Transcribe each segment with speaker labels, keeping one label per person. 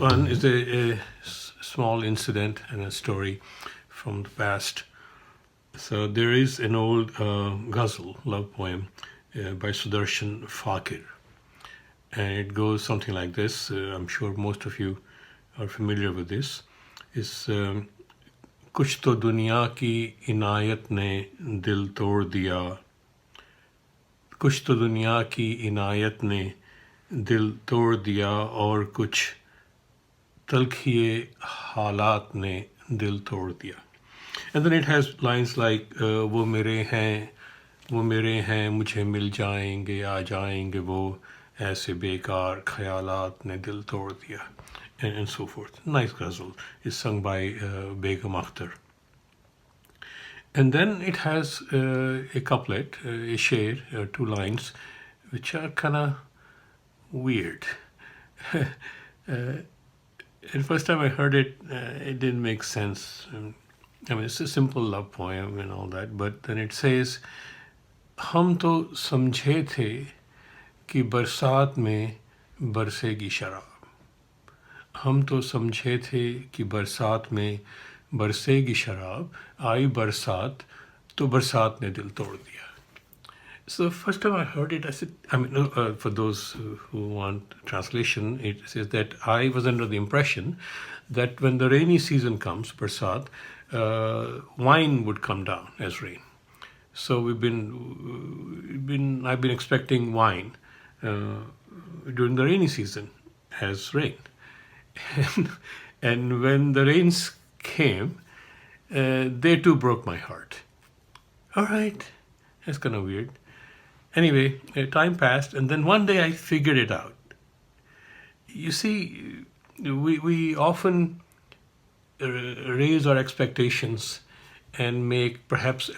Speaker 1: one is a small incident and a story from the past. So there is an old Ghazal, love poem, by Sudarshan Fakir. And it goes something like this. I'm sure most of you are familiar with this. Is कुछ तो दुनिया की इनायत ने दिल तोड़ दिया, कुछ तो दुनिया की इनायत ने दिल तोड़ दिया, और कुछ तलखिए हालात ने दिल तोड़ दिया. And then it has lines like वो मेरे हैं मुझे मिल जाएंगे आ जाएंगे वो, ऐसे बेकार ख्यालात ने दिल तोड़ दिया, and so forth. Nice ghazal is sung by Begum Akhtar. And then it has a couplet, a sher, 2 lines, which are kind of weird. The first time I heard it, it didn't make sense. I mean, it's a simple love poem and all that, but then it says, हम तो समझे थे कि बरसात में बरसेगी शराब. हम तो समझे थे कि बरसात में बरसेगी शराब, आई बरसात तो बरसात ने दिल तोड़ दिया. So the first time I heard it, I said, for those who want translation, it says that I was under the impression that when the rainy season comes, Barsat, wine would come down as rain. So I've been expecting wine during the rainy season as rain. And when the rains came, they too broke my heart. All right, that's kind of weird. Anyway, time passed, and then one day I figured it out. You see, we often raise our expectations and make perhaps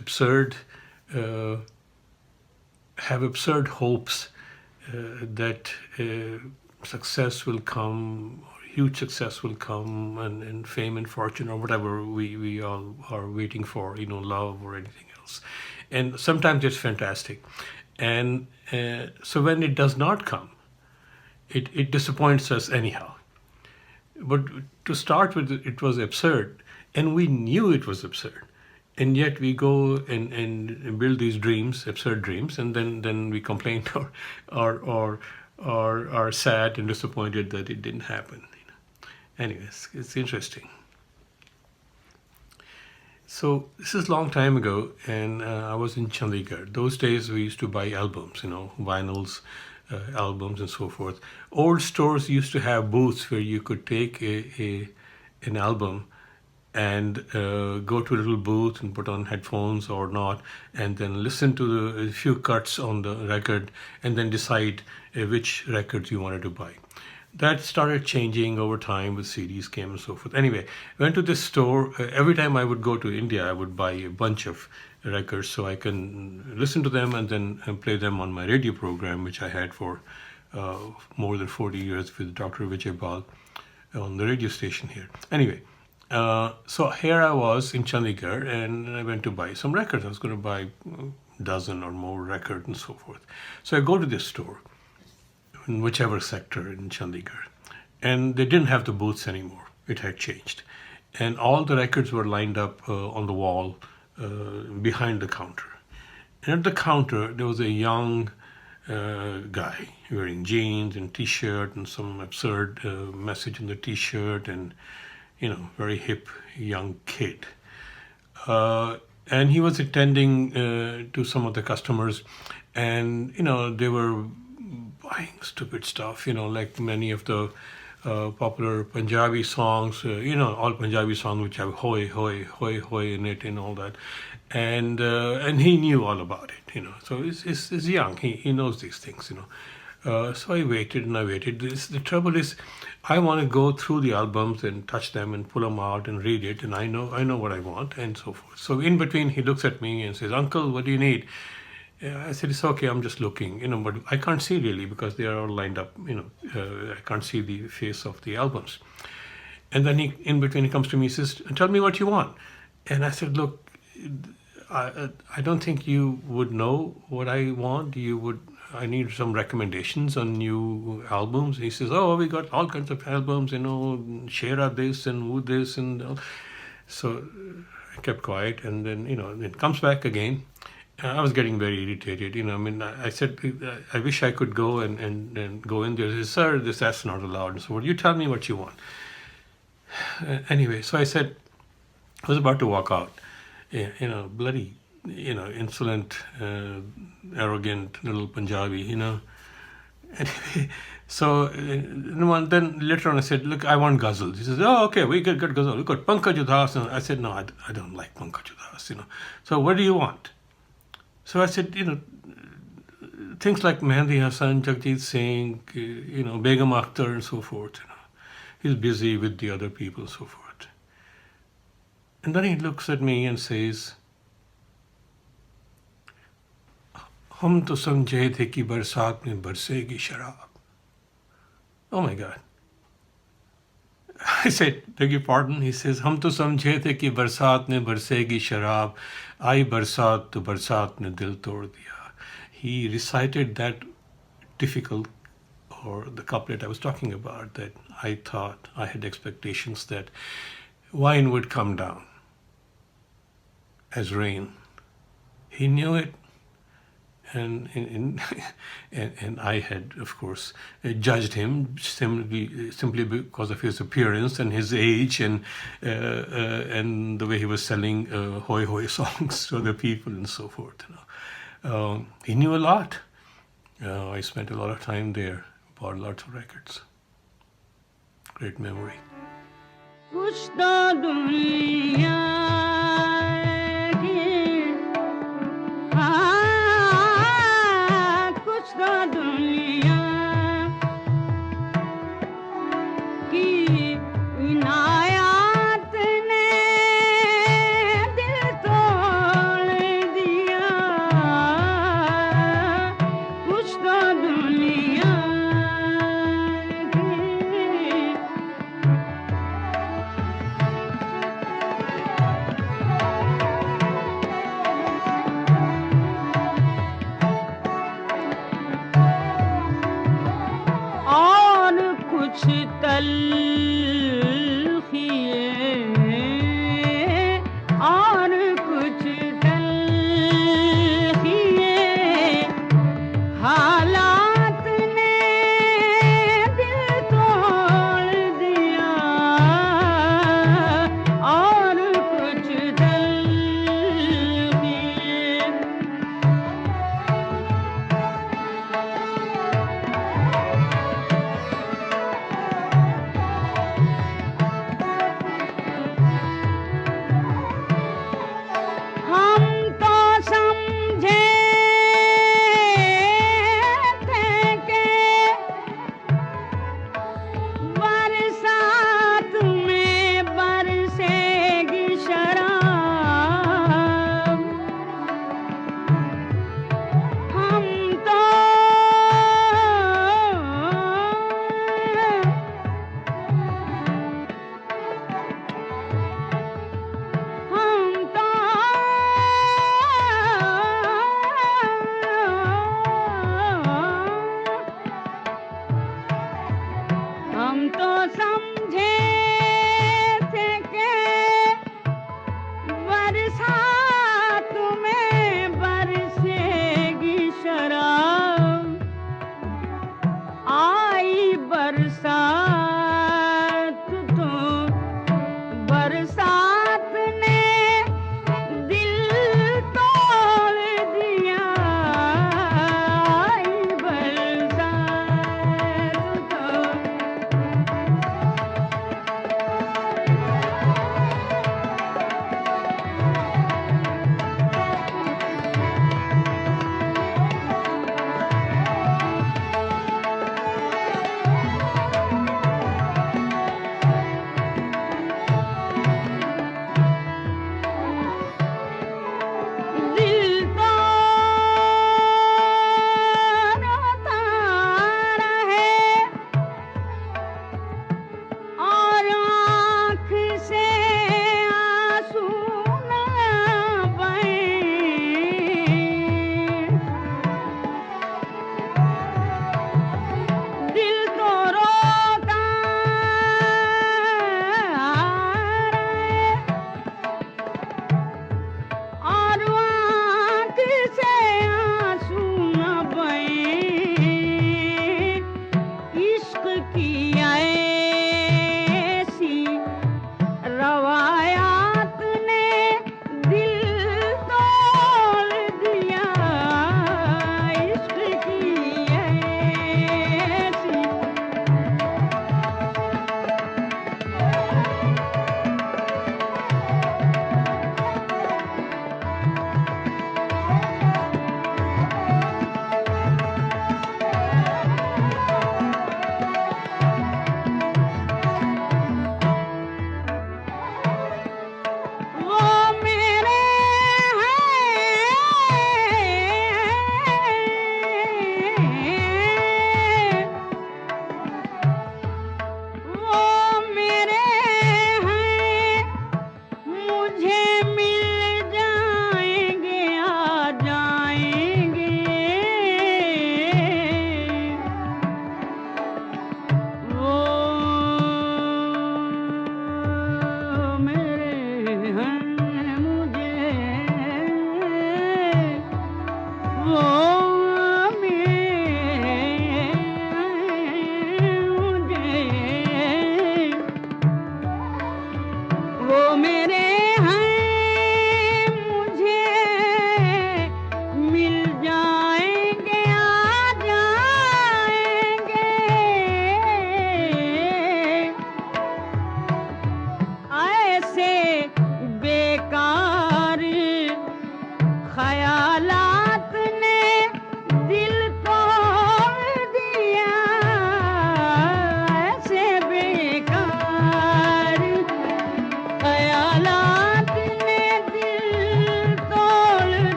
Speaker 1: have absurd hopes that success will come, or huge success will come, and fame and fortune, or whatever we all are waiting for, love or anything else. And sometimes it's fantastic. And so when it does not come, it disappoints us anyhow. But to start with, it was absurd, and we knew it was absurd. And yet we go and build these dreams, absurd dreams, and then we complain or are sad and disappointed that it didn't happen. Anyways, it's interesting. So this is a long time ago, and I was in Chandigarh. Those days we used to buy albums, vinyls, albums and so forth. Old stores used to have booths where you could take an album and go to a little booth and put on headphones or not, and then listen to a few cuts on the record, and then decide which records you wanted to buy. That started changing over time with CDs came and so forth. Anyway, I went to this store. Every time I would go to India, I would buy a bunch of records so I can listen to them and then play them on my radio program, which I had for more than 40 years with Dr. Vijay Bal on the radio station here. Anyway, so here I was in Chandigarh, and I went to buy some records. I was going to buy a dozen or more records and so forth. So I go to this store, in whichever sector in Chandigarh, and they didn't have the booths anymore. It had changed, and all the records were lined up on the wall behind the counter. And at the counter there was a young guy wearing jeans and t-shirt and some absurd message in the t-shirt, and very hip young kid, and he was attending to some of the customers, and they were buying stupid stuff, like many of the popular Punjabi songs, all Punjabi songs which have hoy, hoy, hoy, hoy in it and all that. And he knew all about it, So he's young, he knows these things, So I waited and I waited. The trouble is, I want to go through the albums and touch them and pull them out and read it, and I know what I want and so forth. So in between, he looks at me and says, "Uncle, what do you need?" I said, "It's okay, I'm just looking, but I can't see really because they are all lined up, I can't see the face of the albums." And then in between he comes to me, he says, "Tell me what you want." And I said, "Look, I don't think you would know what I want. You would I need some recommendations on new albums. He says, oh, we got all kinds of albums, Sharab this and who this and all. So I kept quiet, and then, it comes back again. I was getting very irritated. I said, I wish I could go and go in there. He said, sir, that's not allowed. So, you tell me what you want. Anyway, so I said, I was about to walk out. Bloody, insolent, arrogant little Punjabi, Anyway, so then later on I said, look, I want Ghazal. He says, oh, okay, we got Ghazal. We got Pankaj Udhas. And I said, no, I don't like Pankaj Udhas, So what do you want? So I said, things like Mehndi Hasan, Jagjit Singh, Begum Akhtar and so forth, He's busy with the other people and so forth. And then he looks at me and says, हम तो समझे थे कि बरसात में बरसेगी शराब. Oh my God. I said, beg your pardon? He says, हम तो समझे थे कि बरसात में बरसेगी शराब. आई बरसात तो बरसात ने दिल तोड़ दिया. He recited that difficult, or the couplet I was talking about, that I thought, I had expectations that wine would come down as rain. He knew it. And and I had, of course, judged him simply because of his appearance and his age and the way he was selling hoy hoy songs to other people and so forth. He knew a lot. I spent a lot of time there, bought lots of records. Great memory.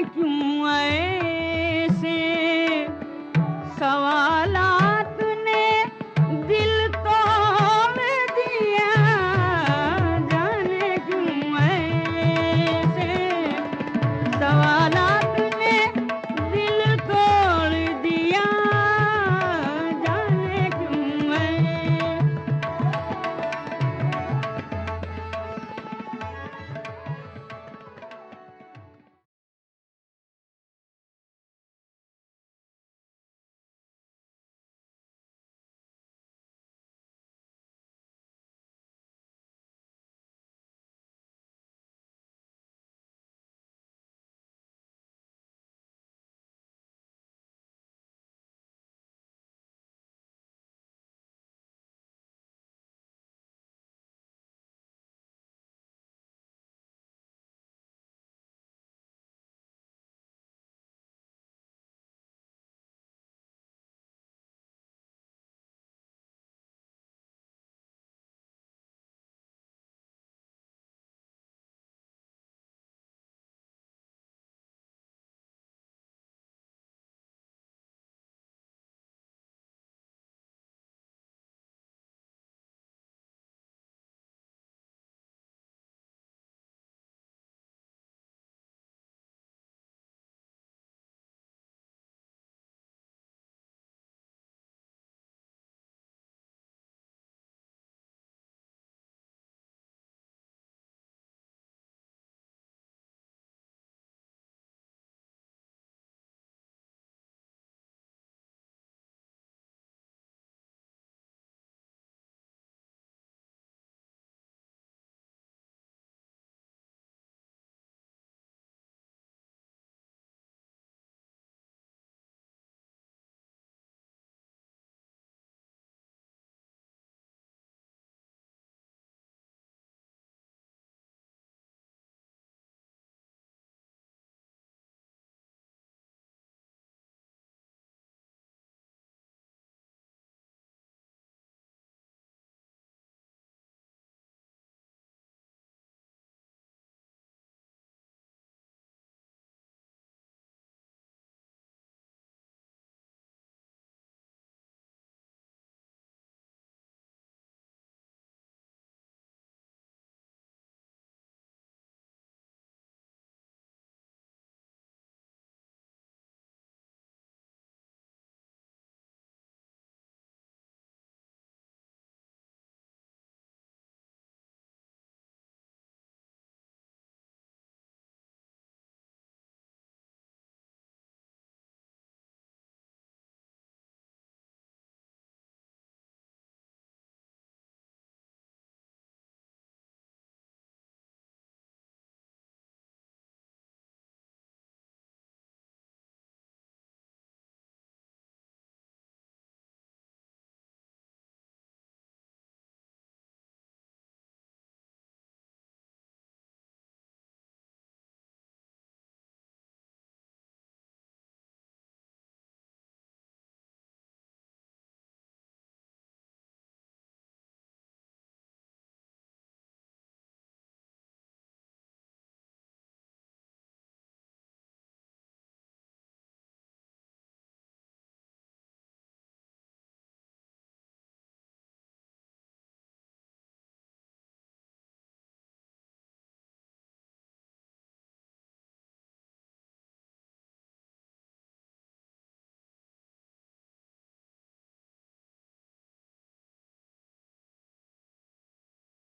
Speaker 2: क्यों